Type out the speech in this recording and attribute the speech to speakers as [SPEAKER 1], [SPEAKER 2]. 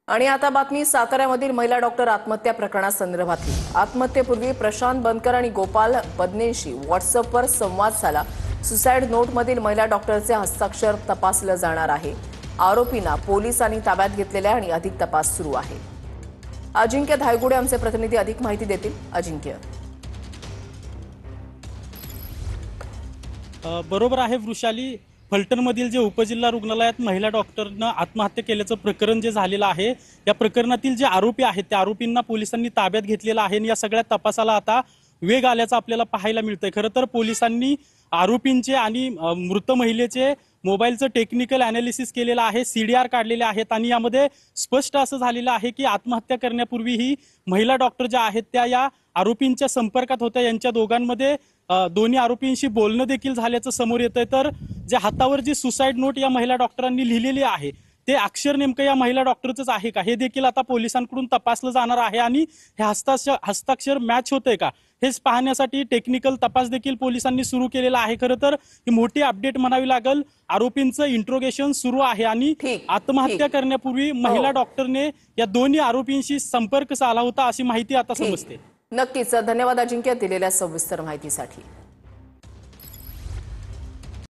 [SPEAKER 1] आणि आता बातमी साताऱ्यामधील महिला डॉक्टर आत्महत्या प्रकरणासंदर्भातली। आत्महत्येपूर्वी प्रशांत बनकर आणि गोपाल बदनेशी व्हॉट्सअपवर संवाद झाला। सुसाईड नोटमधील महिला डॉक्टरचे हस्ताक्षर तपासलं जाणार आहे। आरोपींना पोलिसांनी ताब्यात घेतलेले आणि अधिक तपास सुरू आहे। अजिंक्य धायगुडे आमचे प्रतिनिधी अधिक माहिती देतील। अजिंक्य,
[SPEAKER 2] बरोबर आहे वृषाली। फलटणमधील जे उपजिल्हा रुग्णालयात महिला डॉक्टरनं आत्महत्या केल्याचं प्रकरण जे झालेलं आहे, या प्रकरणातील जे आरोपी आहेत त्या आरोपींना पोलिसांनी ताब्यात घेतलेलं आहे आणि या सगळ्या तपासाला आता वेग आल्याचं आपल्याला पाहायला मिळतंय। खरं तर पोलिसांनी आरोपींचे आणि मृत महिलेचे मोबाईलचं टेक्निकल अनालिसिस केलेलं आहे, सीडीआर काढलेले आहेत आणि यामध्ये स्पष्ट असं झालेलं आहे की आत्महत्या करण्यापूर्वी ही महिला डॉक्टर ज्या आहेत त्या या आरोपींच्या संपर्कात होत्या। यांच्या दोघांमध्ये दोन्ही आरोपींशी बोलणं देखील झाल्याचं समोर येतंय। तर जे हातावर जी सुसाईड नोट या महिला डॉक्टरांनी लिहिलेली आहे ते अक्षर नेमकं या महिला डॉक्टरचंच आहे का, हे देखील आता पोलिसांकडून तपासलं जाणार आहे आणि हे हस्ताक्षर मॅच होतंय का हेच पाहण्यासाठी टेक्निकल तपास देखील पोलिसांनी सुरू केलेला आहे। खरं तर ही मोठी अपडेट म्हणावी लागेल। आरोपींचं इंट्रोगेशन सुरू आहे आणि आत्महत्या करण्यापूर्वी महिला डॉक्टरने या दोन्ही आरोपींशी संपर्क साधला होता अशी माहिती आता समजते।
[SPEAKER 1] नक्कीच, धन्यवाद अजिंक्य दिलेल्या सविस्तर माहितीसाठी।